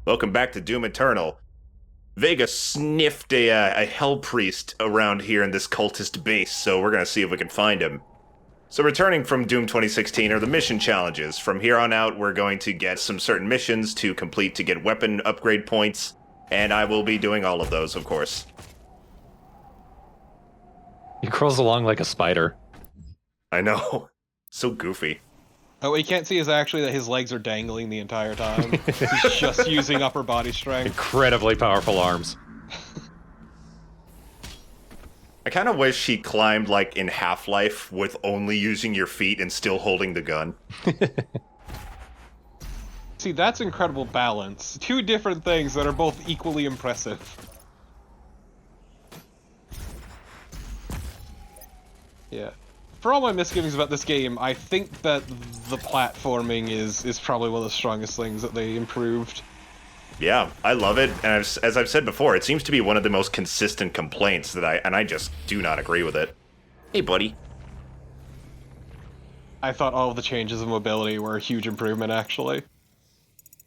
Welcome back to Doom Eternal. Vega sniffed a hell priest around here in this cultist base, so we're gonna see if we can find him. So returning from Doom 2016 are the mission challenges. From here on out, we're going to get some certain missions to complete to get weapon upgrade points, and I will be doing all of those, of course. He crawls along like a spider. I know. So goofy. Oh, what you can't see is actually that his legs are dangling the entire time. He's just using upper body strength. Incredibly powerful arms. I kind of wish he climbed like in Half-Life with only using your feet and still holding the gun. See, that's incredible balance. Two different things that are both equally impressive. Yeah. For all my misgivings about this game, I think that the platforming is probably one of the strongest things that they improved. Yeah, I love it, and as I've said before, it seems to be one of the most consistent complaints that I just do not agree with it. Hey, buddy. I thought all of the changes in mobility were a huge improvement, actually.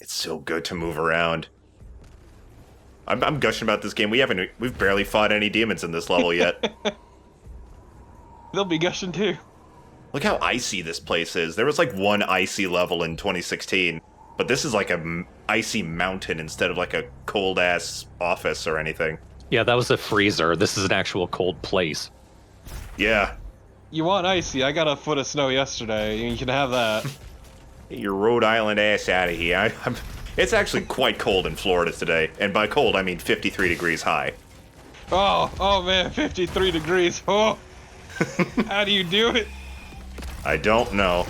It's so good to move around. I'm gushing about this game. We've barely fought any demons in this level yet. They'll be gushing too. Look how icy this place is. There was like one icy level in 2016, but this is like a icy mountain instead of like a cold-ass office or anything. Yeah, that was a freezer. This is an actual cold place. Yeah. You want icy? I got a foot of snow yesterday. You can have that. Get your Rhode Island ass out of here. It's actually quite cold in Florida today, and by cold I mean 53 degrees high. Oh man, 53 degrees. Oh. How do you do it? I don't know.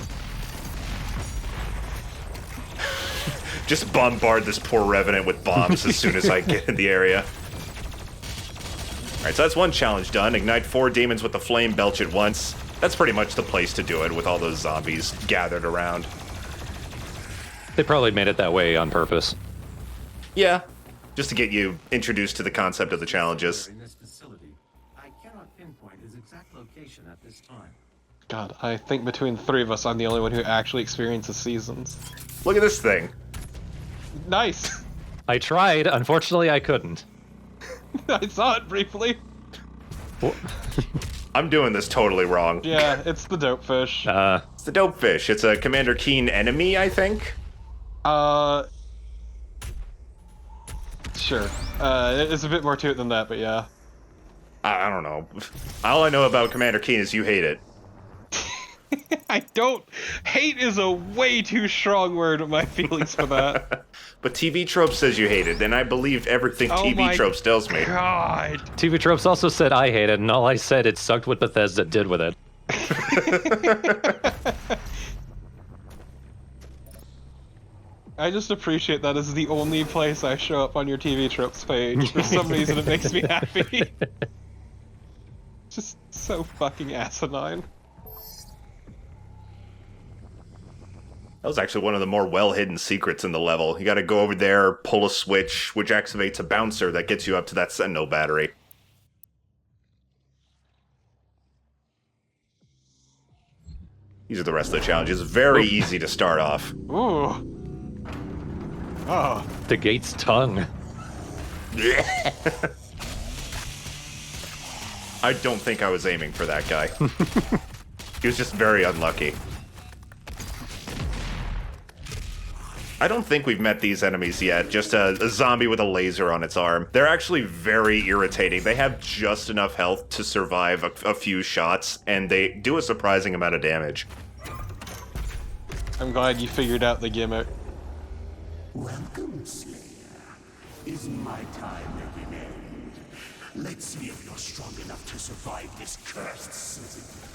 Just bombard this poor Revenant with bombs as soon as I get in the area. Alright, so that's one challenge done. Ignite 4 demons with the flame belch at once. That's pretty much the place to do it with all those zombies gathered around. They probably made it that way on purpose. Yeah, just to get you introduced to the concept of the challenges. In this facility, I cannot pinpoint his exact location at this time. God, I think between the three of us, I'm the only one who actually experiences seasons. Look at this thing. Nice! I tried. Unfortunately, I couldn't. I saw it briefly. I'm doing this totally wrong. Yeah, it's the dope fish. It's the dope fish. It's a Commander Keen enemy, I think. Sure. It's a bit more to it than that, but yeah. I don't know. All I know about Commander Keen is you hate it. I don't... Hate is a way too strong word with my feelings for that. But TV Tropes says you hate it, and I believe everything Oh TV my Tropes tells me. God. TV Tropes also said I hate it, and all I said it sucked what Bethesda did with it. I just appreciate that as the only place I show up on your TV Tropes page. For some reason, it makes me happy. Just so fucking asinine. That was actually one of the more well-hidden secrets in the level. You gotta go over there, pull a switch, which activates a bouncer that gets you up to that Sentinel battery. These are the rest of the challenges. Very easy to start off. Ooh. Oh. The gate's tongue. I don't think I was aiming for that guy. He was just very unlucky. I don't think we've met these enemies yet, just a zombie with a laser on its arm. They're actually very irritating. They have just enough health to survive a few shots, and they do a surprising amount of damage. I'm glad you figured out the gimmick. Welcome, Slayer. Is my time at an end? Let's see if you're strong enough to survive this cursed season.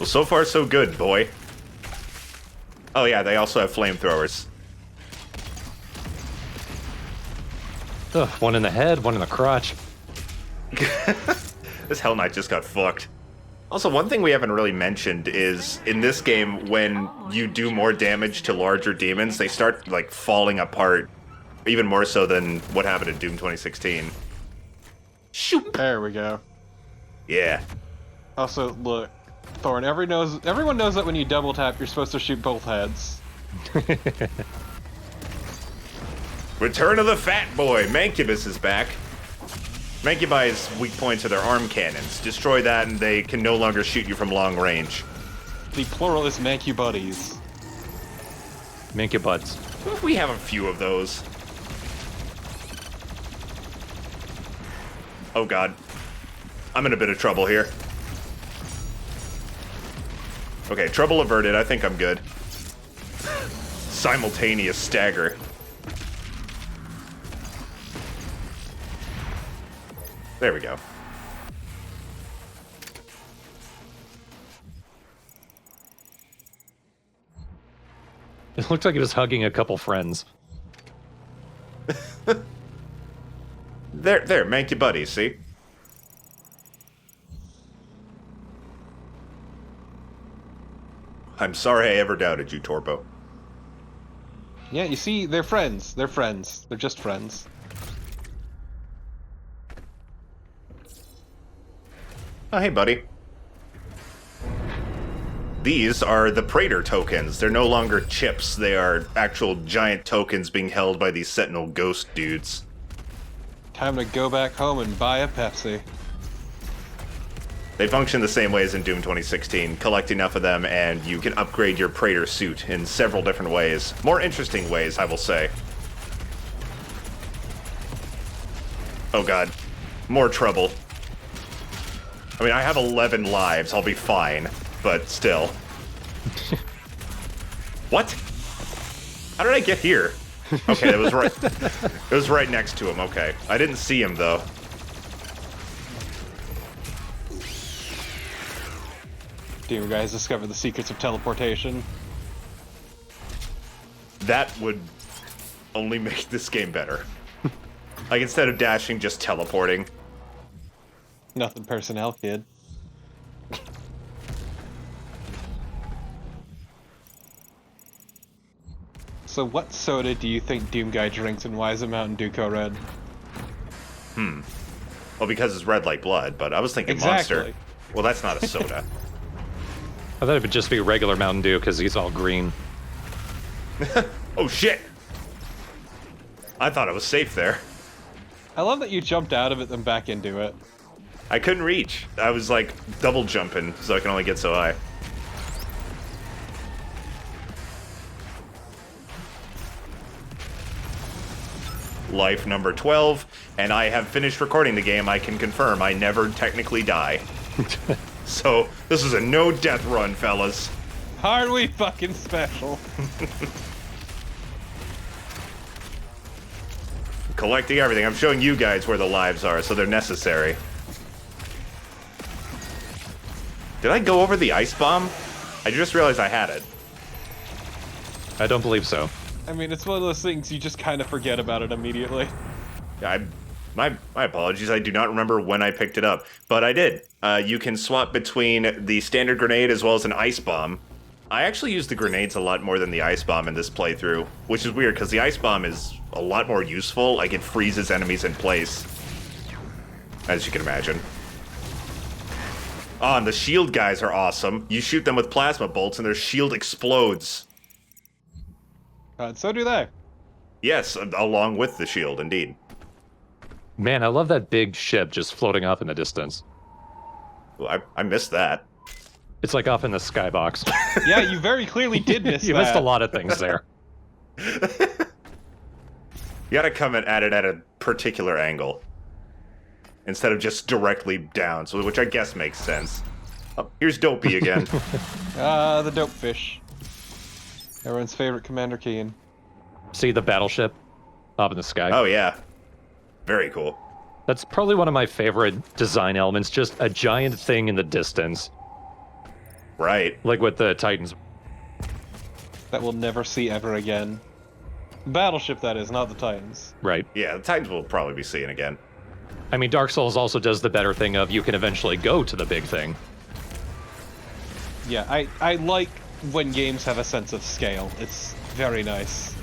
Well, so far so good, boy. Oh yeah, they also have flamethrowers. Ugh, one in the head, one in the crotch. This Hell Knight just got fucked. Also, one thing we haven't really mentioned is, in this game, when you do more damage to larger demons, they start, like, falling apart. Even more so than what happened in Doom 2016. Shoop! There we go. Yeah. Also, look, Thorn, everyone knows that when you double tap, you're supposed to shoot both heads. Return of the fat boy. Mancubus is back. Mancubi's weak points are their arm cannons. Destroy that and they can no longer shoot you from long range. The plural is mancubuddies. Mancubuds. We have a few of those. Oh god. I'm in a bit of trouble here. Okay, trouble averted. I think I'm good. Simultaneous stagger. There we go. It looked like he was hugging a couple friends. There, Mancubuddies, see? I'm sorry I ever doubted you, Torpo. Yeah, you see, they're friends. They're friends. They're just friends. Oh, hey, buddy. These are the Praetor tokens. They're no longer chips. They are actual giant tokens being held by these Sentinel ghost dudes. Time to go back home and buy a Pepsi. They function the same way as in Doom 2016. Collect enough of them and you can upgrade your Praetor suit in several different ways. More interesting ways, I will say. Oh god. More trouble. I mean, I have 11 lives. I'll be fine. But still. What? How did I get here? Okay, it was right. It was right next to him. Okay, I didn't see him though. Do you guys discover the secrets of teleportation? That would only make this game better. Like instead of dashing, just teleporting. Nothing personnel, kid. So what soda do you think Doom Guy drinks and why is it Mountain Dew Red? Well, because it's red like blood, but I was thinking Exactly. Monster. Well, that's not a soda. I thought it would just be regular Mountain Dew because he's all green. Oh shit! I thought I was safe there. I love that you jumped out of it then back into it. I couldn't reach. I was like double jumping, so I can only get so high. Life number 12, and I have finished recording the game. I can confirm I never technically die. So, this is a no-death run, fellas. Aren't we fucking special? Collecting everything. I'm showing you guys where the lives are, so they're necessary. Did I go over the ice bomb? I just realized I had it. I don't believe so. I mean, it's one of those things you just kind of forget about it immediately. My apologies, I do not remember when I picked it up, but I did. You can swap between the standard grenade as well as an ice bomb. I actually use the grenades a lot more than the ice bomb in this playthrough, which is weird because the ice bomb is a lot more useful. Like it freezes enemies in place, as you can imagine. Oh, and the shield guys are awesome. You shoot them with plasma bolts and their shield explodes. So do they. Yes, along with the shield, indeed. Man, I love that big ship just floating off in the distance. Well, I missed that. It's like off in the skybox. Yeah, you very clearly did miss You that. missed a lot of things there. You gotta come at it at a particular angle. Instead of just directly down, so which I guess makes sense. Oh, here's Dopey again. The dope fish. Everyone's favorite Commander Keen. See the battleship up in the sky? Oh, yeah. Very cool. That's probably one of my favorite design elements, just a giant thing in the distance. Right. Like with the Titans. That we'll never see ever again. Battleship, that is, not the Titans. Right. Yeah, the Titans will probably be seeing again. I mean, Dark Souls also does the better thing of you can eventually go to the big thing. Yeah, I like when games have a sense of scale. It's very nice.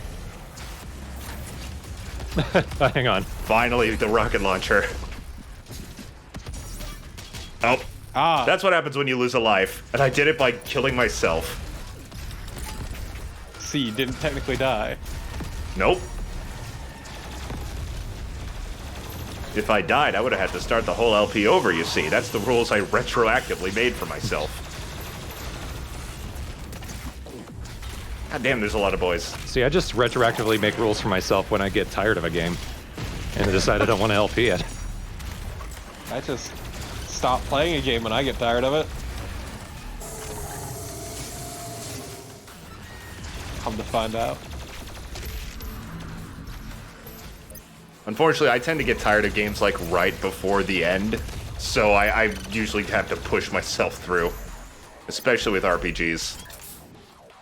Hang on. Finally, the rocket launcher. Oh. That's what happens when you lose a life. And I did it by killing myself. See, you didn't technically die. Nope. If I died, I would have had to start the whole LP over, you see. That's the rules I retroactively made for myself. God damn, there's a lot of boys. See, I just retroactively make rules for myself when I get tired of a game. And I decide I don't want to LP it. I just stop playing a game when I get tired of it. Come to find out. Unfortunately, I tend to get tired of games like right before the end, so I usually have to push myself through, especially with RPGs.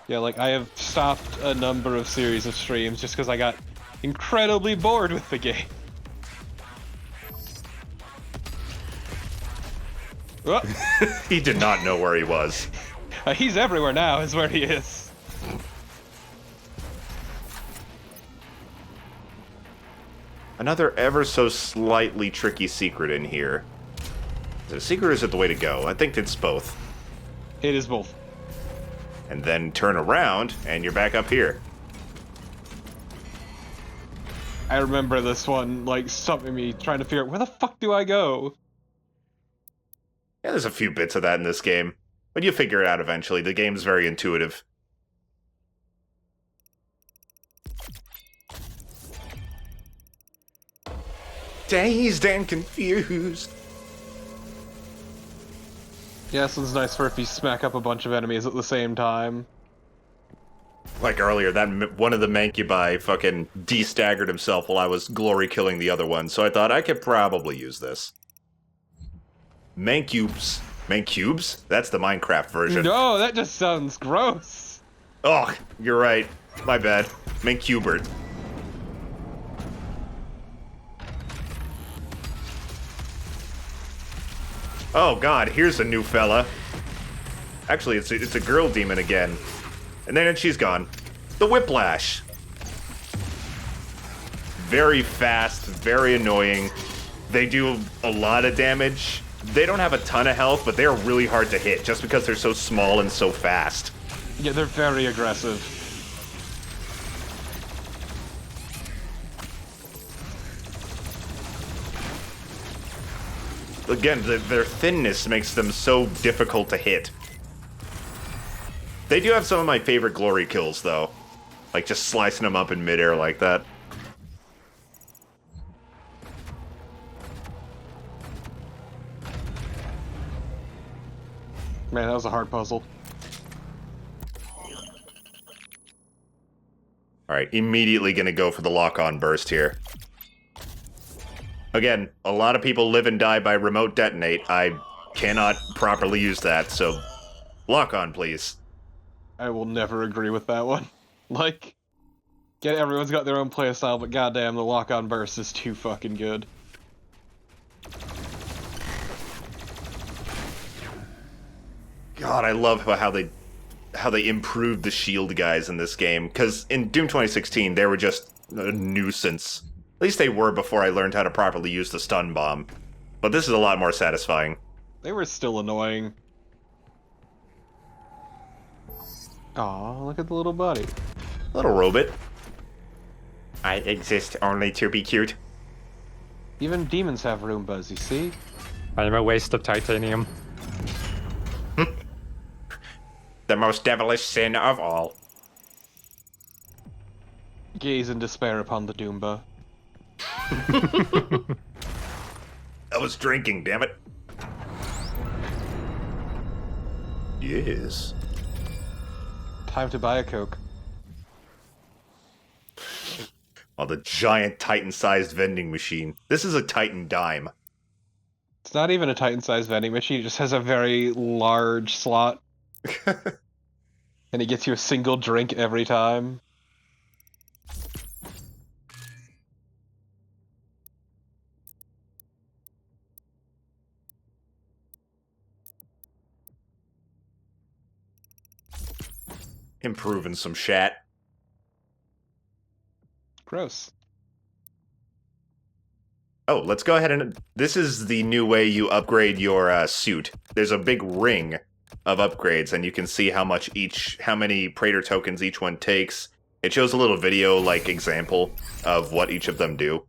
Yeah, like I have stopped a number of series of streams just because I got incredibly bored with the game. Oh. He did not know where he was. He's everywhere now, is where he is. Another ever so slightly tricky secret in here. Is it a secret or is it the way to go? I think it's both. It is both. And then turn around, and you're back up here. I remember this one, like, stumping me, trying to figure out, where the fuck do I go? Yeah, there's a few bits of that in this game. But you figure it out eventually. The game's very intuitive. Dazed and confused. Yeah, this one's nice for if you smack up a bunch of enemies at the same time. Like earlier, that one of the mancubi fucking de-staggered himself while I was glory killing the other one, so I thought I could probably use this. Mancubes. Mancubes? That's the Minecraft version. No, that just sounds gross. Oh, you're right. My bad. Mancubert. Oh god, here's a new fella. Actually, it's a girl demon again. And then she's gone. The Whiplash. Very fast, very annoying. They do a lot of damage. They don't have a ton of health, but they're really hard to hit just because they're so small and so fast. Yeah, they're very aggressive. Again, their thinness makes them so difficult to hit. They do have some of my favorite glory kills, though. Like just slicing them up in midair like that. Man, that was a hard puzzle. Alright, immediately gonna go for the lock-on burst here. Again, a lot of people live and die by remote detonate. I cannot properly use that, so lock-on, please. I will never agree with that one. Like, get everyone's got their own playstyle, but goddamn, the lock-on burst is too fucking good. God, I love how they improved the shield guys in this game, because in Doom 2016, they were just a nuisance. At least they were before I learned how to properly use the stun bomb. But this is a lot more satisfying. They were still annoying. Aw, look at the little buddy. Little robot. I exist only to be cute. Even demons have Roombas, you see? I'm a waste of titanium. The most devilish sin of all. Gaze in despair upon the Doomba. I was drinking, damn it. Yes. Time to buy a Coke. Oh, the giant Titan-sized vending machine. This is a Titan dime. It's not even a Titan-sized vending machine, it just has a very large slot. And it gets you a single drink every time. Improving some shat. Gross. Oh, let's go ahead and... This is the new way you upgrade your suit. There's a big ring of upgrades, and you can see how many Praetor tokens each one takes. It shows a little video, like, example of what each of them do.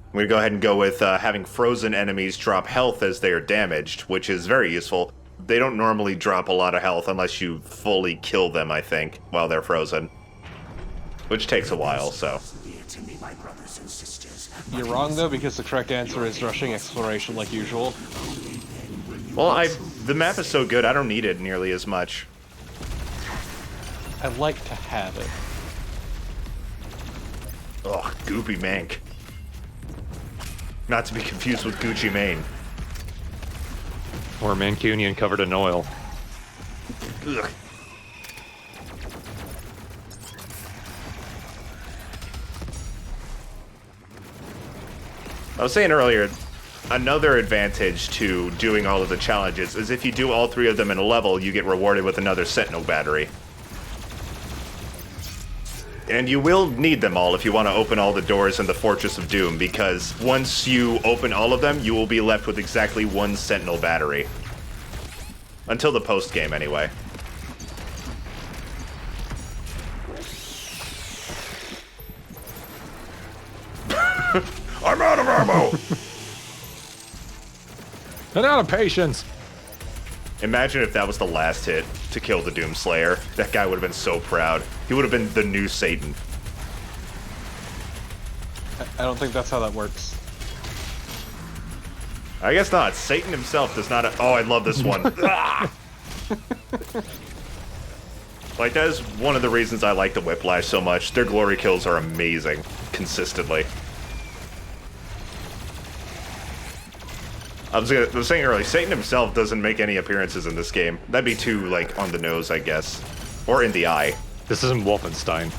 I'm gonna go ahead and go with having frozen enemies drop health as they are damaged, which is very useful. They don't normally drop a lot of health unless you fully kill them, I think, while they're frozen. Which takes a while, so. You're wrong, though, because the correct answer is rushing exploration like usual. Well, the map is so good, I don't need it nearly as much. I like to have it. Ugh, goopy mank. Not to be confused with Gucci Mane. Or Mancunian covered in oil. Ugh. I was saying earlier, another advantage to doing all of the challenges is if you do all 3 of them in a level, you get rewarded with another Sentinel battery. And you will need them all if you want to open all the doors in the Fortress of Doom, because once you open all of them, you will be left with exactly 1 Sentinel battery. Until the post-game, anyway. I'm out of ammo! And out of patience! Imagine if that was the last hit to kill the Doomslayer. That guy would have been so proud. He would have been the new Satan. I don't think that's how that works. I guess not. Satan himself does not... Oh, I love this one. Ah! Like, that is one of the reasons I like the Whiplash so much. Their glory kills are amazing. Consistently. I was saying earlier, Satan himself doesn't make any appearances in this game. That'd be too, like, on the nose, I guess. Or in the eye. This isn't Wolfenstein.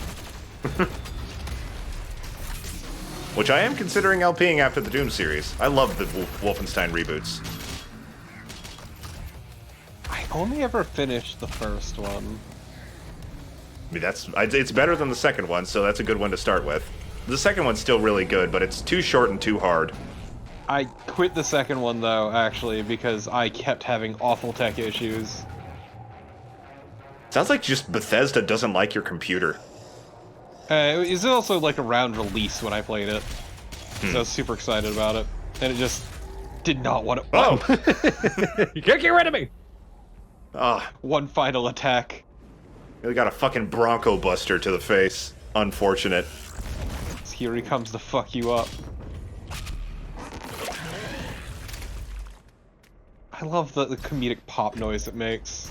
Which I am considering LPing after the Doom series. I love the Wolfenstein reboots. I only ever finished the first one. I mean, it's better than the second one, so that's a good one to start with. The second one's still really good, but it's too short and too hard. I quit the second one, though, actually, because I kept having awful tech issues. Sounds like just Bethesda doesn't like your computer. It was also, like, around release when I played it. So I was super excited about it. And it just did not want to... Oh! You can't get rid of me! Ah, One final attack. really got a fucking Bronco Buster to the face. Unfortunate. Here he comes to fuck you up. I love the comedic pop noise it makes.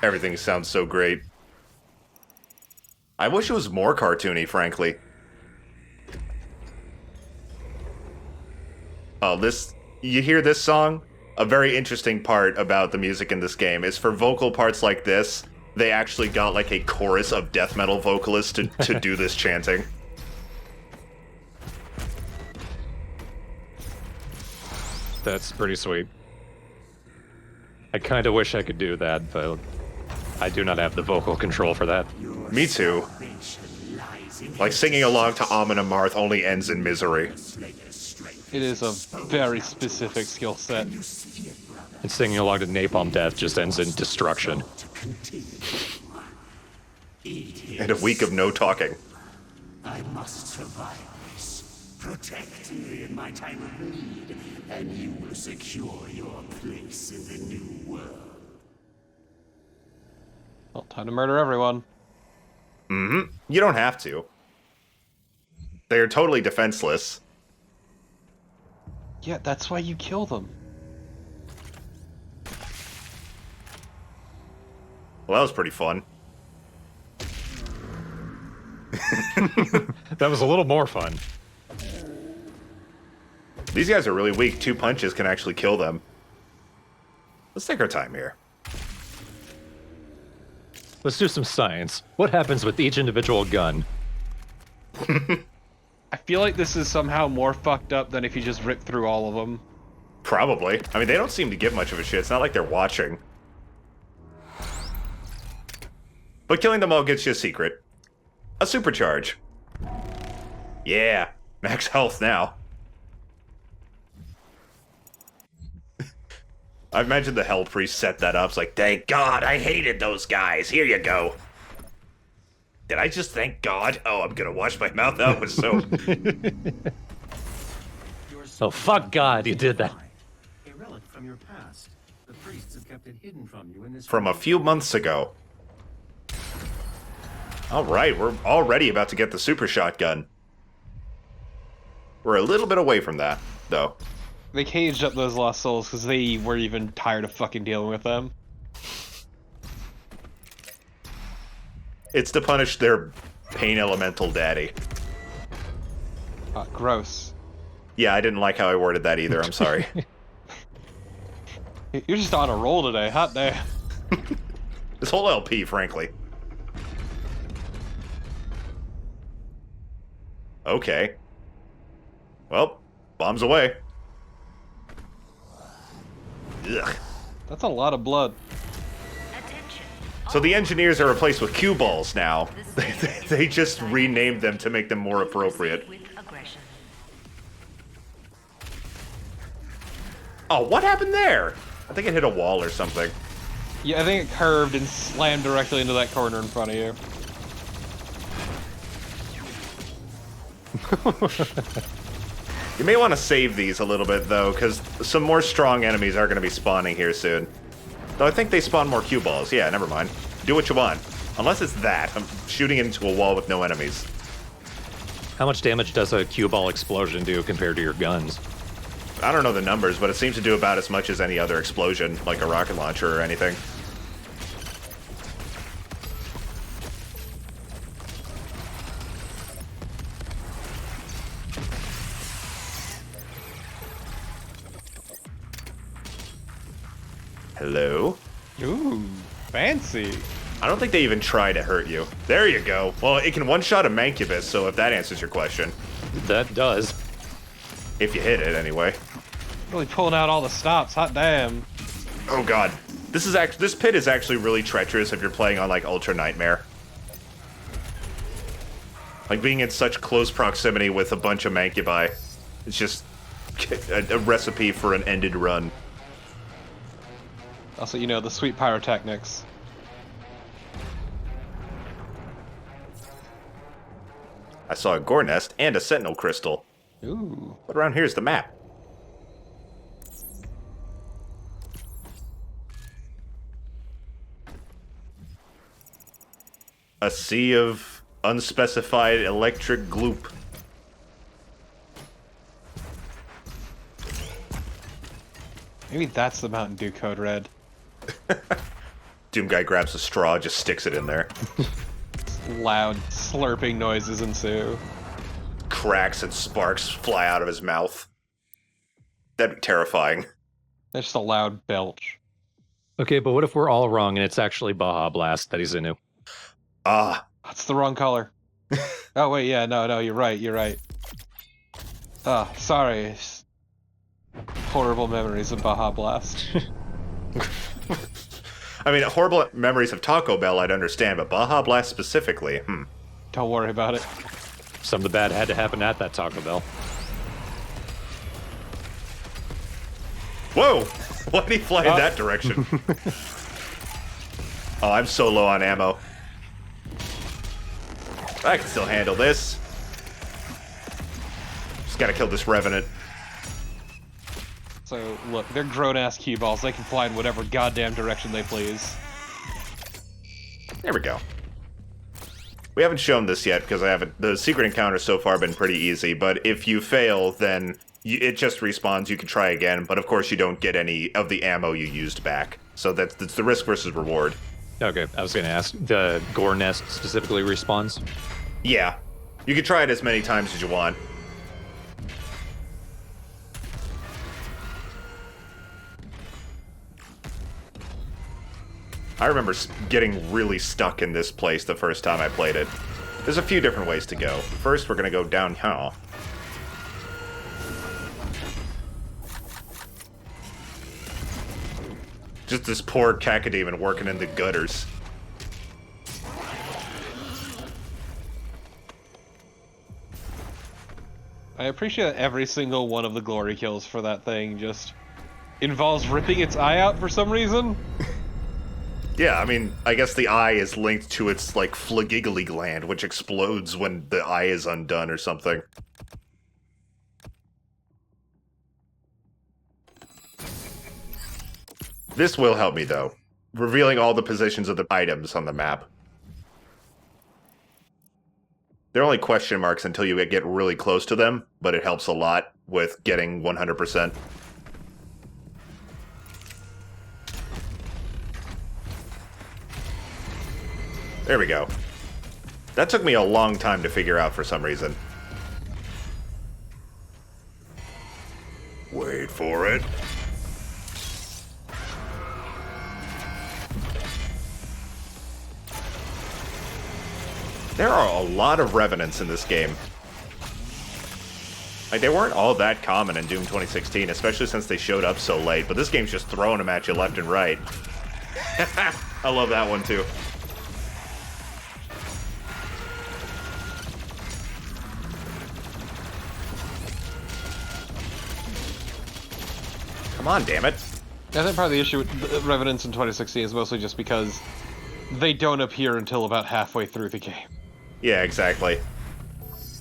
Everything sounds so great. I wish it was more cartoony, frankly. Oh, you hear this song? A very interesting part about the music in this game is for vocal parts like this, they actually got like a chorus of death metal vocalists to do this chanting. That's pretty sweet. I kind of wish I could do that, but I do not have the vocal control for that. Me too. Like singing along to Amon Amarth only ends in misery. It is a very specific skill set. And singing along to Napalm Death just ends in destruction. And a week of no talking. I must survive this. Protect me in my time of need, and you will secure your place in the new world. Well, time to murder everyone. Mm-hmm. You don't have to. They are totally defenseless. Yeah, that's why you kill them. Well, that was pretty fun. That was a little more fun. These guys are really weak. 2 punches can actually kill them. Let's take our time here. Let's do some science. What happens with each individual gun? I feel like this is somehow more fucked up than if you just rip through all of them. Probably. I mean, they don't seem to give much of a shit. It's not like they're watching. But killing them all gets you a secret. A supercharge. Yeah. Max health now. I imagine the Hell Priest set that up. It's like, thank God, I hated those guys. Here you go. Did I just thank God? Oh, I'm gonna wash my mouth. That was so... Oh, fuck God, you did that. A relic from your past. The priests have kept it hidden from you in this From a few months ago. Alright, we're already about to get the super shotgun. We're a little bit away from that, though. They caged up those lost souls because they were even tired of fucking dealing with them. It's to punish their pain elemental daddy. Gross. Yeah, I didn't like how I worded that either, I'm sorry. You're just on a roll today, hot day. This whole LP, frankly. Okay. Well, bombs away. Ugh. That's a lot of blood. So the engineers are replaced with cue balls now. They just renamed them to make them more appropriate. Oh, what happened there? I think it hit a wall or something. Yeah, I think it curved and slammed directly into that corner in front of you. You may want to save these a little bit, though, because some more strong enemies are going to be spawning here soon. Though I think they spawn more cue balls. Yeah, never mind. Do what you want. Unless it's that. I'm shooting into a wall with no enemies. How much damage does a cue ball explosion do compared to your guns? I don't know the numbers, but it seems to do about as much as any other explosion, like a rocket launcher or anything. Hello? Ooh, fancy. I don't think they even try to hurt you. There you go. Well, it can one-shot a mancubus, so if that answers your question. That does. If you hit it, anyway. Really pulling out all the stops, hot damn. Oh god. This pit is actually really treacherous if you're playing on, like, Ultra Nightmare. Like, being in such close proximity with a bunch of mancubi. It's just a recipe for an ended run. Also, you know, the sweet pyrotechnics. I saw a gore nest and a sentinel crystal. Ooh. But around here's the map. A sea of unspecified electric gloop. Maybe that's the Mountain Dew code red. Doom guy grabs a straw, just sticks it in there. Loud slurping noises ensue. Cracks and sparks fly out of his mouth. That'd be terrifying. That's just a loud belch. Okay, but what if we're all wrong and it's actually Baja Blast that he's into? Ah. That's the wrong color. Oh wait, yeah, no, you're right, you're right. Oh, sorry. Horrible memories of Baja Blast. I mean, horrible memories of Taco Bell I'd understand, but Baja Blast specifically, Don't worry about it. Some of the bad had to happen at that Taco Bell. Whoa! Why did he fly in that direction? Oh, I'm so low on ammo. I can still handle this. Just gotta kill this Revenant. So, look, they're grown-ass cue balls. They can fly in whatever goddamn direction they please. There we go. We haven't shown this yet because the secret encounter's so far been pretty easy, but if you fail, then it just respawns. You can try again, but of course you don't get any of the ammo you used back. So that's the risk versus reward. Okay, I was going to ask, the gore nest specifically respawns? Yeah. You can try it as many times as you want. I remember getting really stuck in this place the first time I played it. There's a few different ways to go. First, we're gonna go down here. Just this poor cacodemon working in the gutters. I appreciate that every single one of the glory kills for that thing just involves ripping its eye out for some reason. Yeah, I mean, I guess the eye is linked to its, like, flagiggly gland, which explodes when the eye is undone or something. This will help me, though, revealing all the positions of the items on the map. They're only question marks until you get really close to them, but it helps a lot with getting 100%. There we go. That took me a long time to figure out for some reason. Wait for it. There are a lot of Revenants in this game. Like, they weren't all that common in Doom 2016, especially since they showed up so late, but this game's just throwing them at you left and right. I love that one, too. Come on, damn it. I think part of the issue with Revenants in 2016 is mostly just because they don't appear until about halfway through the game. Yeah, exactly.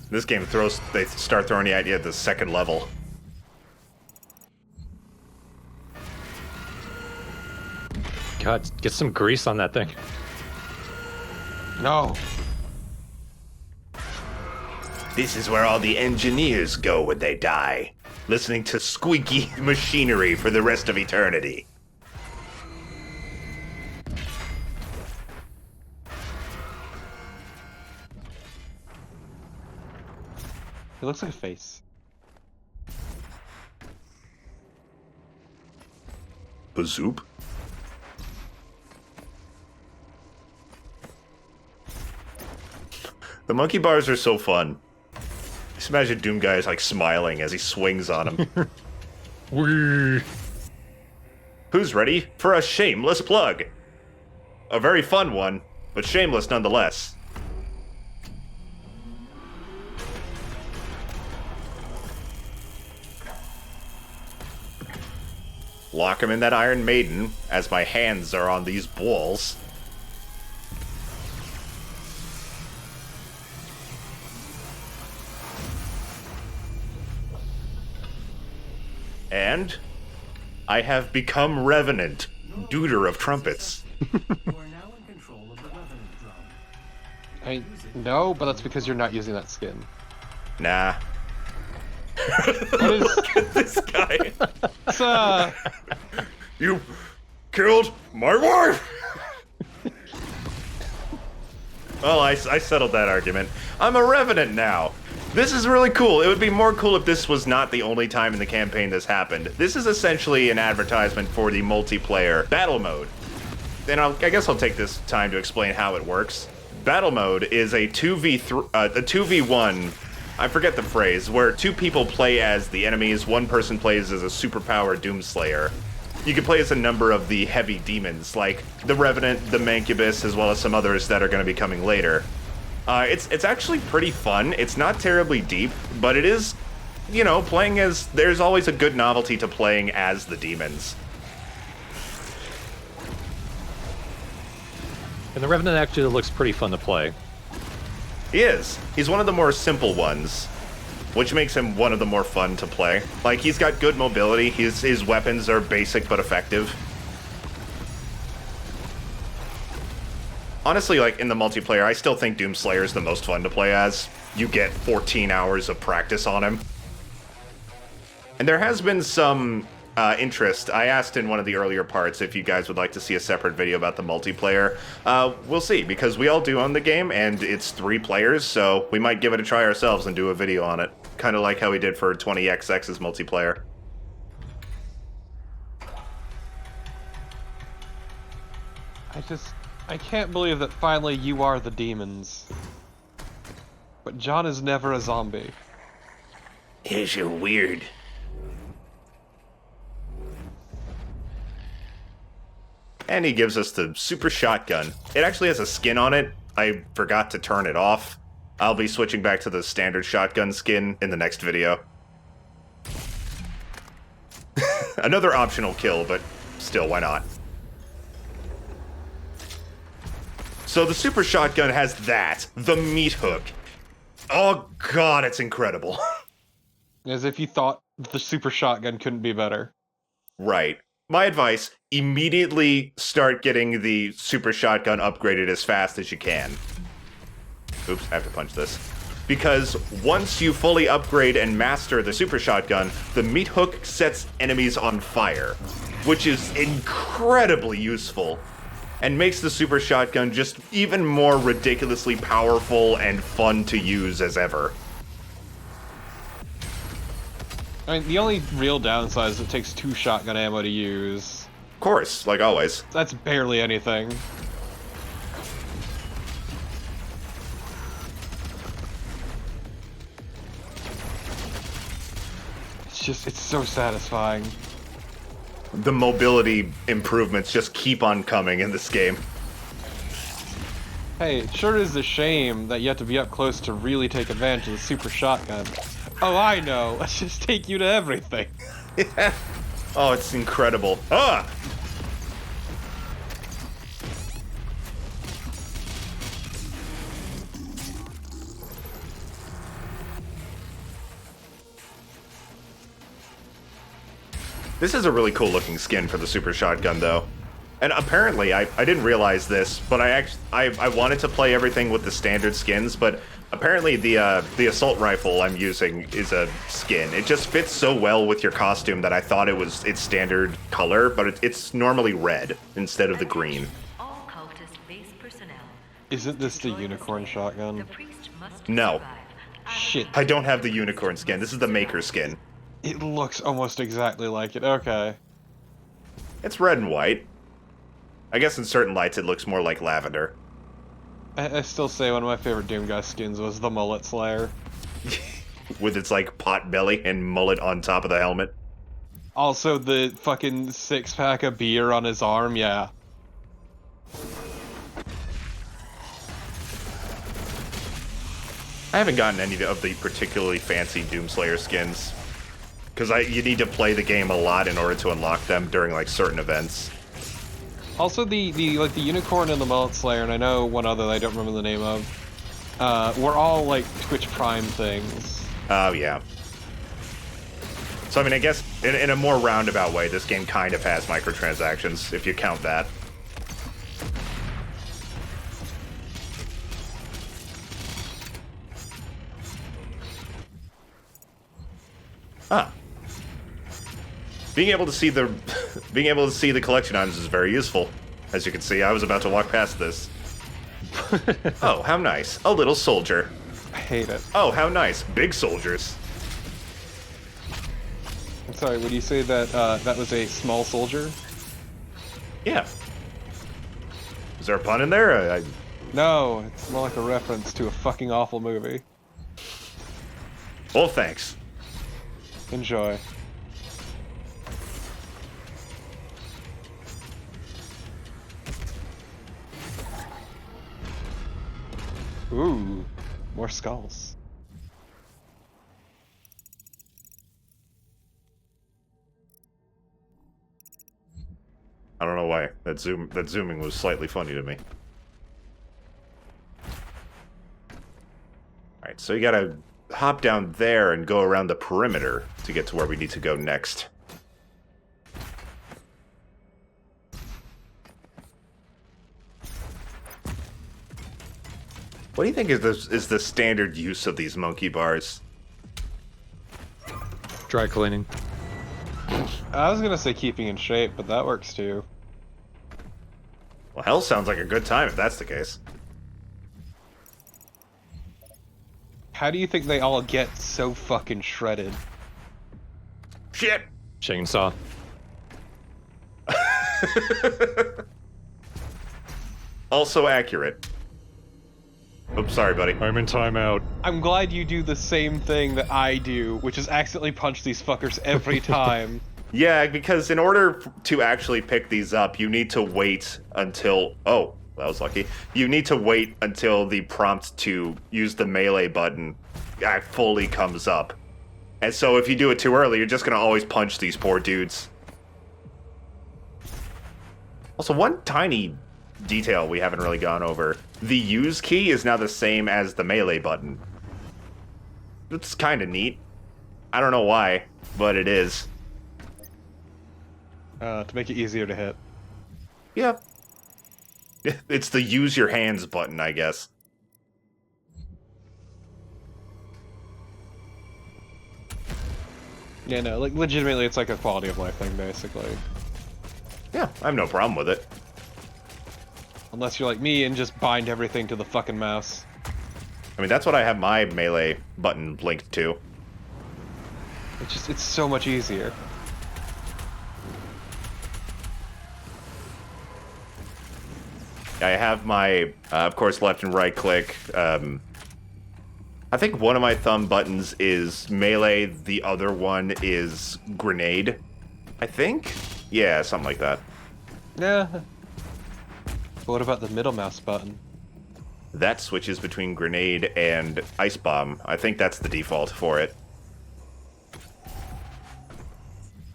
This game they start throwing you at you at the second level. God, get some grease on that thing. No. This is where all the engineers go when they die, listening to squeaky machinery for the rest of eternity. It looks like a face. Bazoop? The monkey bars are so fun. Just imagine Doom Guy is like smiling as he swings on him. Whee! Who's ready for a shameless plug? A very fun one, but shameless nonetheless. Lock him in that Iron Maiden, as my hands are on these balls. And I have become Revenant, Deuter of Trumpets. You are now in control of the Revenant drone. No, but that's because you're not using that skin. Nah. What is... Look at this guy. It's, You killed my wife! Well, I settled that argument. I'm a Revenant now. This is really cool. It would be more cool if this was not the only time in the campaign this happened. This is essentially an advertisement for the multiplayer battle mode. And I guess I'll take this time to explain how it works. Battle mode is a 2v1, I forget the phrase, where two people play as the enemies, one person plays as a superpowered Doomslayer. You can play as a number of the heavy demons, like the Revenant, the Mancubus, as well as some others that are going to be coming later. It's actually pretty fun. It's not terribly deep, but it is, you know, playing as... There's always a good novelty to playing as the demons. And the Revenant actually looks pretty fun to play. He is. He's one of the more simple ones, which makes him one of the more fun to play. Like, he's got good mobility. His weapons are basic but effective. Honestly, like, in the multiplayer, I still think Doomslayer is the most fun to play as. You get 14 hours of practice on him. And there has been some interest. I asked in one of the earlier parts if you guys would like to see a separate video about the multiplayer. We'll see, because we all do own the game, and it's 3 players, so we might give it a try ourselves and do a video on it. Kind of like how we did for 20XX's multiplayer. I can't believe that finally you are the demons. But John is never a zombie. Here's your weird. And he gives us the super shotgun. It actually has a skin on it. I forgot to turn it off. I'll be switching back to the standard shotgun skin in the next video. Another optional kill, but still, why not? So the super shotgun has that, the meat hook. Oh god, it's incredible. As if you thought the super shotgun couldn't be better. Right. My advice, immediately start getting the super shotgun upgraded as fast as you can. Oops, I have to punch this. Because once you fully upgrade and master the super shotgun, the meat hook sets enemies on fire, which is incredibly useful, and makes the super shotgun just even more ridiculously powerful and fun to use as ever. I mean, the only real downside is it takes 2 shotgun ammo to use. Of course, like always. That's barely anything. It's so satisfying. The mobility improvements just keep on coming in this game. Hey, it sure is a shame that you have to be up close to really take advantage of the super shotgun. Oh, I know. Let's just take you to everything. Yeah. Oh, it's incredible. Ah! This is a really cool looking skin for the super shotgun, though. And apparently, I didn't realize this, but I wanted to play everything with the standard skins, but apparently the assault rifle I'm using is a skin. It just fits so well with your costume that I thought it was its standard color, but it's normally red instead of the green. All cultist base personnel. Isn't this the unicorn shotgun? The priest must No. survive. Shit. I don't have the unicorn skin. This is the maker skin. It looks almost exactly like it. Okay. It's red and white. I guess in certain lights it looks more like lavender. I still say one of my favorite Doom Guy skins was the Mullet Slayer. With its, like, pot belly and mullet on top of the helmet. Also, the fucking 6-pack of beer on his arm, yeah. I haven't gotten any of the particularly fancy Doomslayer skins. Because you need to play the game a lot in order to unlock them during, like, certain events. Also, the unicorn and the Mullet Slayer, and I know one other that I don't remember the name of, were all, like, Twitch Prime things. Oh, yeah. So, I mean, I guess, in a more roundabout way, this game kind of has microtransactions, if you count that. Ah. Being able to see the collection items is very useful. As you can see, I was about to walk past this. Oh, how nice. A little soldier. I hate it. Oh, how nice. Big soldiers. I'm sorry, would you say that that was a small soldier? Yeah. Is there a pun in there? No, it's more like a reference to a fucking awful movie. Well, thanks. Enjoy. Ooh, more skulls. I don't know why. That zooming was slightly funny to me. Alright, so you gotta hop down there and go around the perimeter to get to where we need to go next. What do you think is the standard use of these monkey bars? Dry cleaning. I was gonna say keeping in shape, but that works too. Well, hell sounds like a good time if that's the case. How do you think they all get so fucking shredded? Shit! Chainsaw. Also accurate. Oops, sorry, buddy. I'm in timeout. I'm glad you do the same thing that I do, which is accidentally punch these fuckers every time. Yeah, because in order to actually pick these up, you need to wait until... Oh, that was lucky. You need to wait until the prompt to use the melee button fully comes up. And so if you do it too early, you're just going to always punch these poor dudes. Also, one tiny detail we haven't really gone over. The use key is now the same as the melee button. It's kind of neat. I don't know why, but it is. To make it easier to hit. Yeah. It's the use your hands button, I guess. Yeah, no, like, legitimately, it's like a quality of life thing, basically. Yeah, I have no problem with it. Unless you're like me and just bind everything to the fucking mouse. I mean, that's what I have my melee button linked to. It's so much easier. I have my, of course, left and right click. I think one of my thumb buttons is melee, the other one is grenade. I think? Yeah, something like that. Yeah. But what about the middle mouse button? That switches between grenade and ice bomb. I think that's the default for it.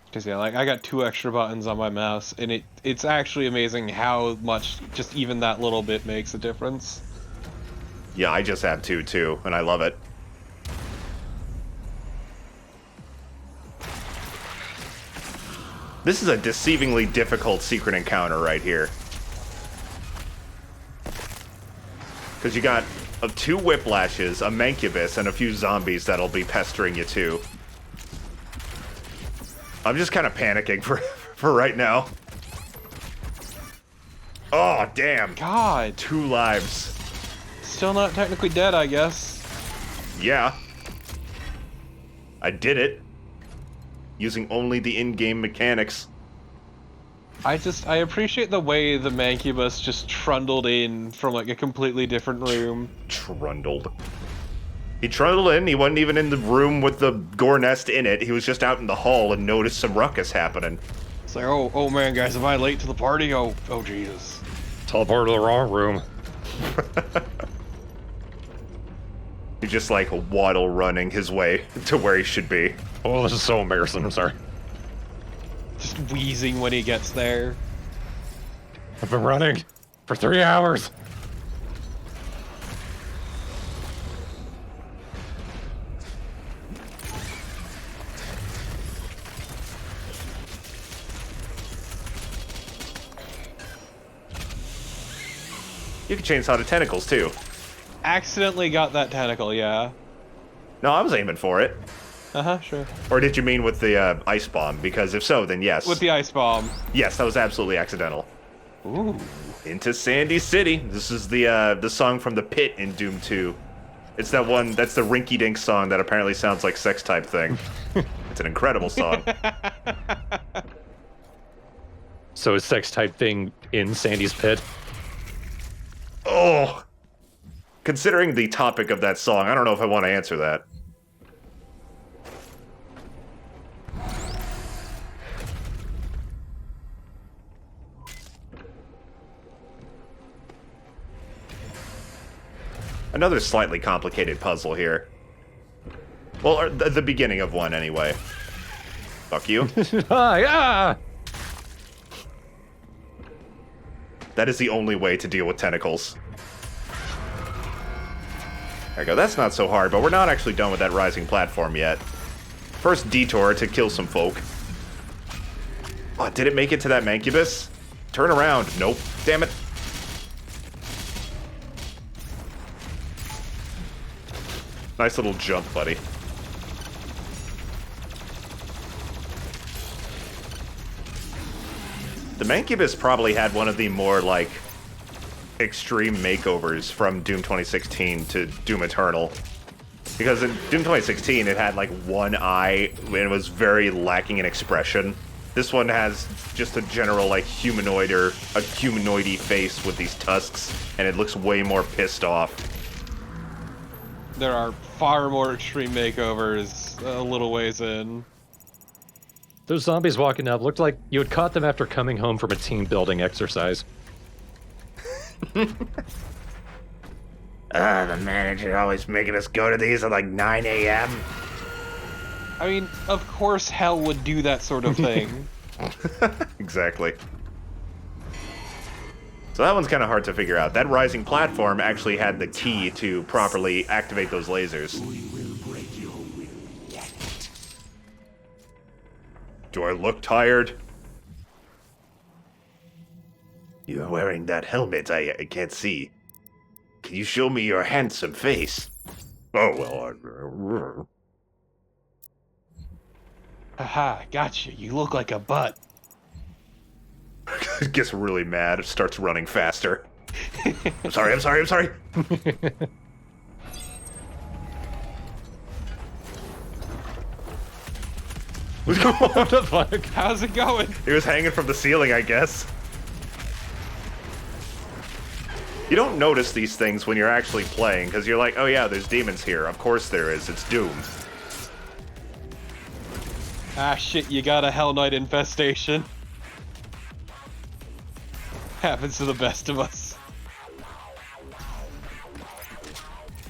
Because yeah, like I got 2 extra buttons on my mouse, and it's actually amazing how much just even that little bit makes a difference. Yeah, I just have 2 too, and I love it. This is a deceivingly difficult secret encounter right here. Because you got 2 whiplashes, a mancubus, and a few zombies that'll be pestering you too. I'm just kind of panicking for right now. Oh, damn. God. 2 lives. Still not technically dead, I guess. Yeah. I did it. Using only the in-game mechanics. I appreciate the way the mancubus just trundled in from like a completely different room. Trundled. He trundled in, he wasn't even in the room with the gore nest in it. He was just out in the hall and noticed some ruckus happening. It's like, oh man, guys, am I late to the party? Oh Jesus. Teleport to the wrong room. He's just like waddle running his way to where he should be. Oh, this is so embarrassing. I'm sorry. Just wheezing when he gets there. I've been running for 3 hours. You can chainsaw the tentacles too. Accidentally got that tentacle, yeah. No, I was aiming for it. Sure. Or did you mean with the ice bomb? Because if so, then yes. With the ice bomb. Yes, that was absolutely accidental. Ooh. Into Sandy City. This is the song from the pit in Doom 2. It's that one, that's the rinky dink song that apparently sounds like sex type thing. It's an incredible song. So is sex type thing in Sandy's pit? Oh! Considering the topic of that song, I don't know if I want to answer that. Another slightly complicated puzzle here. Well, or the beginning of one, anyway. Fuck you. Ah! That is the only way to deal with tentacles. There we go. That's not so hard, but we're not actually done with that rising platform yet. First detour to kill some folk. Oh, did it make it to that mancubus? Turn around. Nope. Damn it. Nice little jump, buddy. The mancubus probably had one of the more, like, extreme makeovers from Doom 2016 to Doom Eternal. Because in Doom 2016, it had, like, one eye, and it was very lacking in expression. This one has just a general, like, humanoid or a humanoidy face with these tusks, and it looks way more pissed off. There are far more extreme makeovers a little ways in. Those zombies walking up looked like you had caught them after coming home from a team building exercise. The manager always making us go to these at like 9 a.m. I mean, of course hell would do that sort of thing. Exactly. So that one's kind of hard to figure out. That rising platform actually had the key to properly activate those lasers. We will break your will yet. Do I look tired? You're wearing that helmet, I can't see. Can you show me your handsome face? Oh, well, Haha, gotcha. You look like a butt. gets really mad, starts running faster. I'm sorry. What the fuck? How's it going? He was hanging from the ceiling, I guess. You don't notice these things when you're actually playing, because you're like, oh yeah, there's demons here. Of course there is. It's Doom. Ah shit, you got a Hell Knight infestation. Happens to the best of us.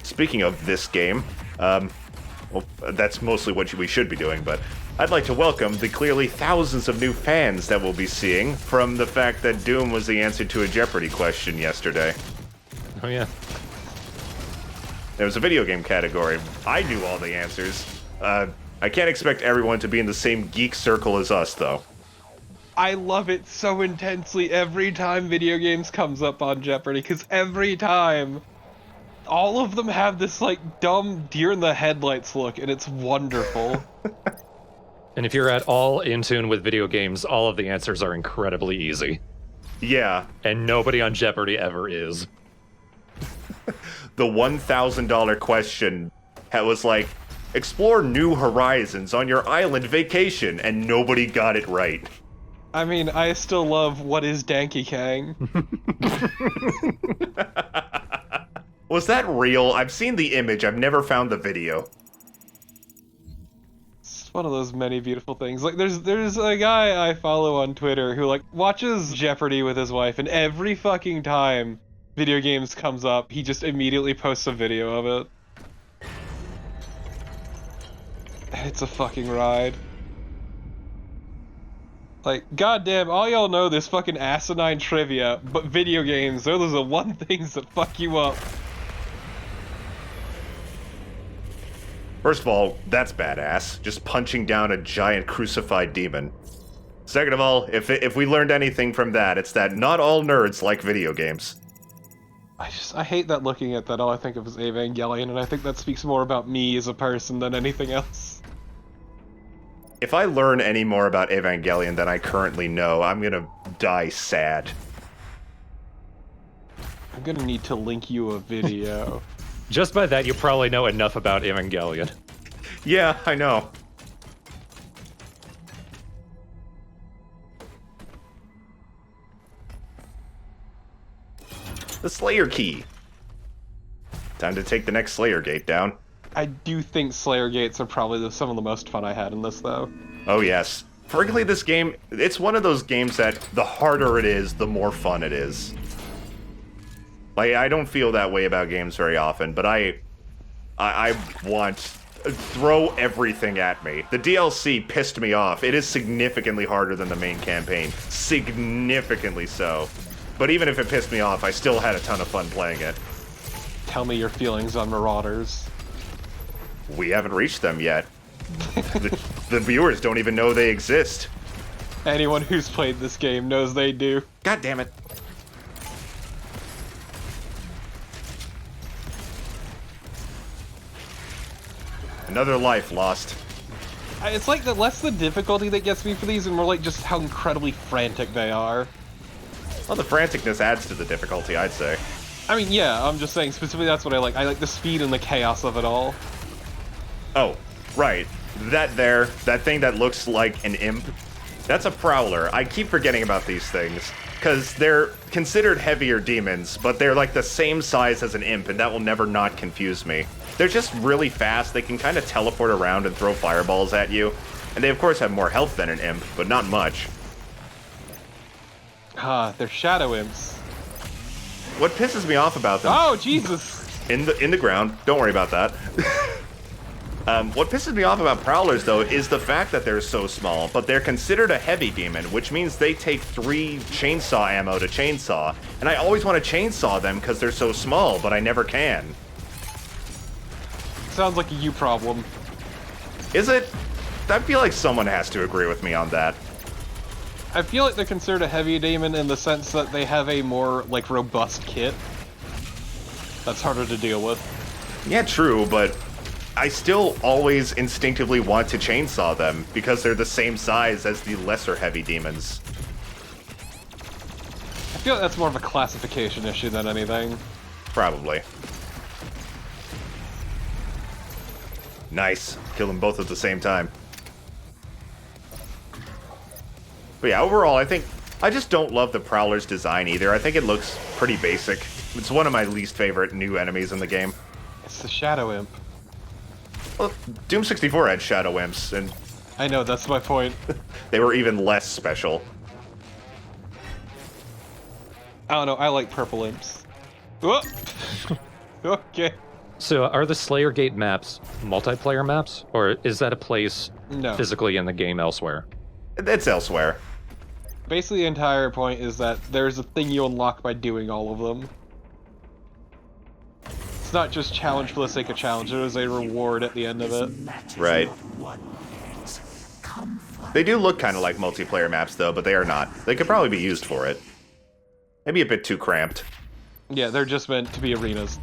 Speaking of this game, well, that's mostly what we should be doing, but I'd like to welcome the clearly thousands of new fans that we'll be seeing from the fact that Doom was the answer to a Jeopardy question yesterday. Oh yeah. There was a video game category. I knew all the answers. I can't expect everyone to be in the same geek circle as us, though. I love it so intensely every time video games comes up on Jeopardy, because every time, all of them have this, like, dumb deer in the headlights look, and it's wonderful. And if you're at all in tune with video games, all of the answers are incredibly easy. Yeah. And nobody on Jeopardy ever is. The $1,000 question was like, explore new horizons on your island vacation, and nobody got it right. I mean, I still love what is Danky Kang. Was that real? I've seen the image, I've never found the video. It's one of those many beautiful things. Like, there's a guy I follow on Twitter who, like, watches Jeopardy with his wife, and every fucking time video games comes up, he just immediately posts a video of it. And it's a fucking ride. Like, goddamn, all y'all know this fucking asinine trivia, but video games, those are the one things that fuck you up. First of all, that's badass. Just punching down a giant crucified demon. Second of all, if we learned anything from that, it's that not all nerds like video games. I hate that looking at that, all I think of is Evangelion, and I think that speaks more about me as a person than anything else. If I learn any more about Evangelion than I currently know, I'm gonna die sad. I'm gonna need to link you a video. Just by that, you probably know enough about Evangelion. Yeah, I know. The Slayer key. Time to take the next Slayer gate down. I do think Slayer Gates are probably some of the most fun I had in this, though. Oh yes. Frankly, this game, it's one of those games that the harder it is, the more fun it is. Like, I don't feel that way about games very often, but I want... throw everything at me. The DLC pissed me off. It is significantly harder than the main campaign. Significantly so. But even if it pissed me off, I still had a ton of fun playing it. Tell me your feelings on Marauders. We haven't reached them yet. The viewers don't even know they exist. Anyone who's played this game knows they do. God damn it. Another life lost. It's like the less the difficulty that gets me for these, and more like just how incredibly frantic they are. Well, the franticness adds to the difficulty, I'd say. I mean, yeah, I'm just saying, specifically that's what I like. I like the speed and the chaos of it all. Oh, right. That thing that looks like an imp, that's a prowler. I keep forgetting about these things, because they're considered heavier demons, but they're like the same size as an imp, and that will never not confuse me. They're just really fast, they can kind of teleport around and throw fireballs at you, and they of course have more health than an imp, but not much. Ah, they're shadow imps. What pisses me off about them... Oh, Jesus! In the ground, don't worry about that. What pisses me off about Prowlers, though, is the fact that they're so small, but they're considered a heavy demon, which means they take 3 chainsaw ammo to chainsaw, and I always want to chainsaw them because they're so small, but I never can. Sounds like a you problem. Is it? I feel like someone has to agree with me on that. I feel like they're considered a heavy demon in the sense that they have a more, like, robust kit. That's harder to deal with. Yeah, true, but I still always instinctively want to chainsaw them because they're the same size as the lesser heavy demons. I feel like that's more of a classification issue than anything. Probably. Nice. Kill them both at the same time. But yeah, overall, I just don't love the Prowler's design either. I think it looks pretty basic. It's one of my least favorite new enemies in the game. It's the Shadow Imp. Well, Doom 64 had Shadow Imps, and I know, that's my point. they were even less special. I don't know, I like purple imps. Whoop! Okay. So are the Slayer Gate maps multiplayer maps, or is that a place No. physically in the game elsewhere? It's elsewhere. Basically, the entire point is that there's a thing you unlock by doing all of them. It's not just challenge for the sake of challenge, there is a reward at the end of it. Right. They do look kind of like multiplayer maps, though, but they are not. They could probably be used for it. Maybe a bit too cramped. Yeah, they're just meant to be arenas.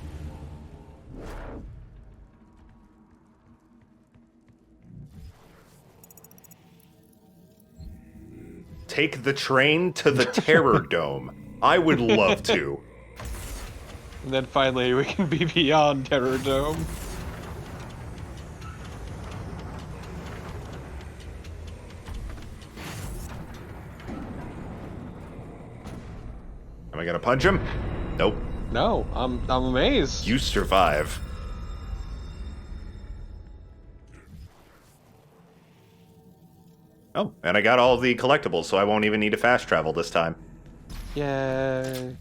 Take the train to the Terror Dome. I would love to. And then finally we can be beyond Terror Dome. Am I gonna punch him? Nope. No, I'm amazed. You survive. Oh, and I got all the collectibles, so I won't even need to fast travel this time. Yay.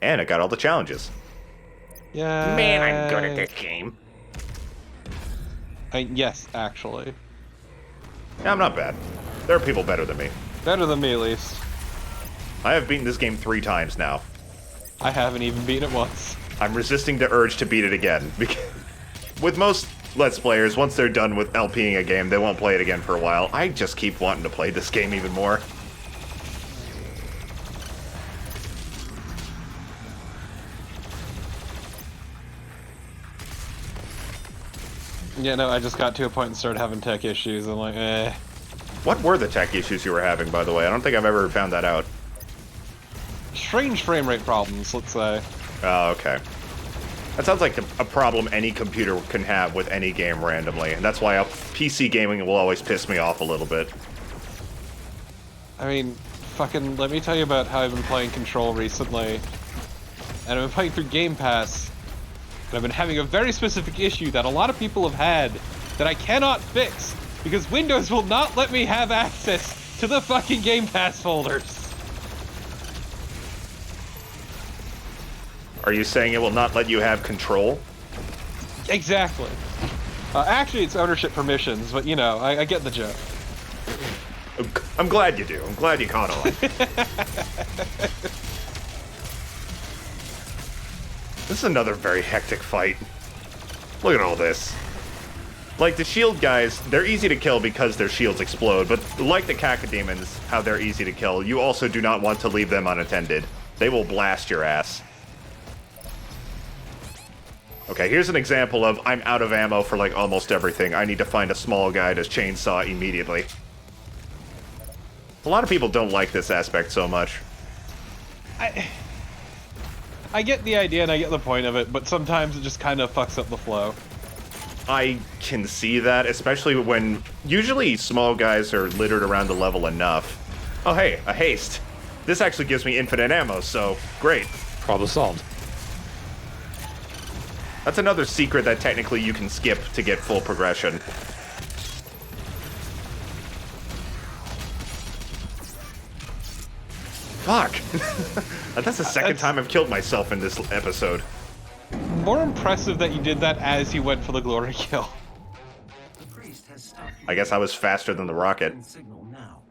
And I got all the challenges. Yay. Man, I'm good at this game. Yes, actually. Yeah, I'm not bad. There are people better than me. Better than me, at least. I have beaten this game 3 times now. I haven't even beaten it once. I'm resisting the urge to beat it again. With most Let's Players, once they're done with LPing a game, they won't play it again for a while. I just keep wanting to play this game even more. Yeah, no, I just got to a point and started having tech issues. I'm like, eh. What were the tech issues you were having, by the way? I don't think I've ever found that out. Strange frame rate problems, let's say. Oh, okay. That sounds like a problem any computer can have with any game randomly, and that's why PC gaming will always piss me off a little bit. I mean, fucking, let me tell you about how I've been playing Control recently. And I've been playing through Game Pass. And I've been having a very specific issue that a lot of people have had that I cannot fix because Windows will not let me have access to the fucking Game Pass folders. Are you saying it will not let you have control? Exactly. Actually, it's ownership permissions, but you know, I get the joke. I'm glad you do. I'm glad you caught on. This is another very hectic fight. Look at all this. Like, the shield guys, they're easy to kill because their shields explode, but like the cacodemons, how they're easy to kill, you also do not want to leave them unattended. They will blast your ass. Okay, here's an example of I'm out of ammo for, like, almost everything. I need to find a small guy to chainsaw immediately. A lot of people don't like this aspect so much. I get the idea and I get the point of it, but sometimes it just kind of fucks up the flow. I can see that, especially when usually small guys are littered around the level enough. Oh hey, a haste. This actually gives me infinite ammo, so great. Problem solved. That's another secret that technically you can skip to get full progression. Fuck. That's the second time I've killed myself in this episode. more impressive that you did that as you went for the glory kill. The priest has stopped I guess I was faster than the rocket. and signal now.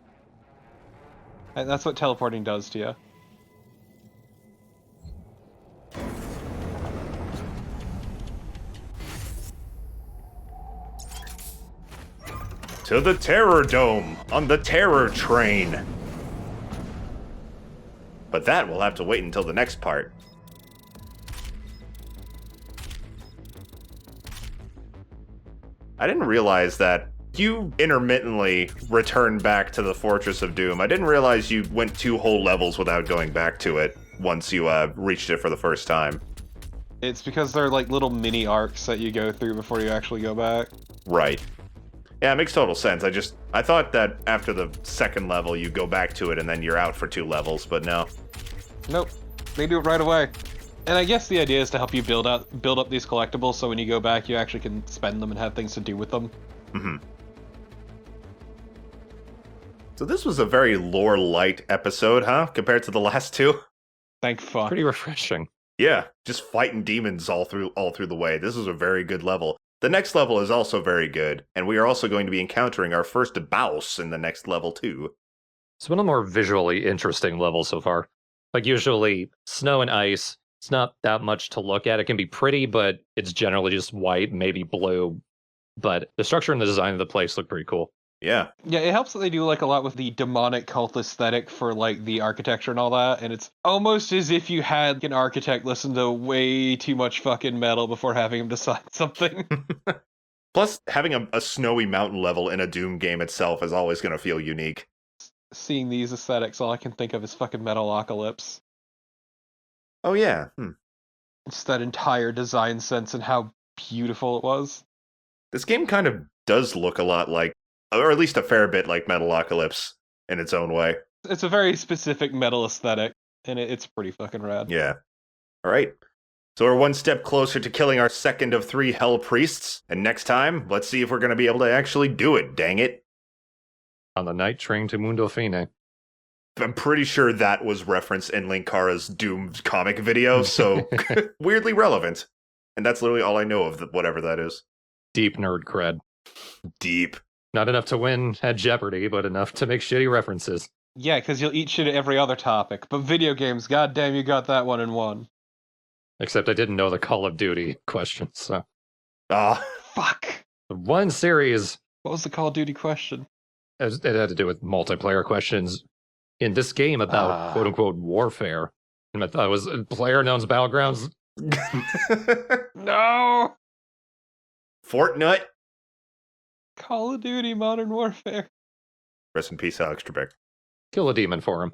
And that's what teleporting does to you. To the Terror Dome on the Terror Train. But that will have to wait until the next part. I didn't realize that you intermittently return back to the Fortress of Doom. I didn't realize you went 2 whole levels without going back to it once you reached it for the first time. It's because they're like little mini arcs that you go through before you actually go back. Right. Yeah, it makes total sense. I thought that after the second level you go back to it and then you're out for 2 levels, but no. Nope, they do it right away. And I guess the idea is to help you build up these collectibles, so when you go back, you actually can spend them and have things to do with them. Mm-hmm. So this was a very lore-light episode, huh? Compared to the last 2? Thank fuck. Pretty refreshing. Yeah, just fighting demons all through the way. This was a very good level. The next level is also very good, and we are also going to be encountering our first boss in the next level too. It's one of the more visually interesting levels so far. Like usually, snow and ice, it's not that much to look at. It can be pretty, but it's generally just white, maybe blue. But the structure and the design of the place look pretty cool. Yeah. Yeah, it helps that they do like a lot with the demonic cult aesthetic for like the architecture and all that, and it's almost as if you had an architect listen to way too much fucking metal before having him decide something. Plus, having a snowy mountain level in a Doom game itself is always going to feel unique. Seeing these aesthetics, all I can think of is fucking Metalocalypse. Oh yeah. Just that entire design sense and how beautiful it was. This game kind of does look a lot like, or at least a fair bit like Metalocalypse in its own way. It's a very specific metal aesthetic, and it's pretty fucking rad. Yeah. All right. So we're one step closer to killing our second of 3 Hell Priests, and next time, let's see if we're going to be able to actually do it, dang it. On the night train to Mundo Fine. I'm pretty sure that was referenced in Linkara's Doom comic video, so weirdly relevant. And that's literally all I know of whatever that is. Deep nerd cred. Deep. Not enough to win at Jeopardy, but enough to make shitty references. Yeah, because you'll eat shit at every other topic, but video games, goddamn, you got that one in one. Except I didn't know the Call of Duty questions, so. Ah. Fuck. The one series, What was the Call of Duty question? it had to do with multiplayer questions in this game about quote-unquote warfare. And I thought it was PlayerUnknown's Battlegrounds. No! Fortnite. Call of Duty Modern Warfare. Rest in peace, Alex Trebek. Kill a demon for him.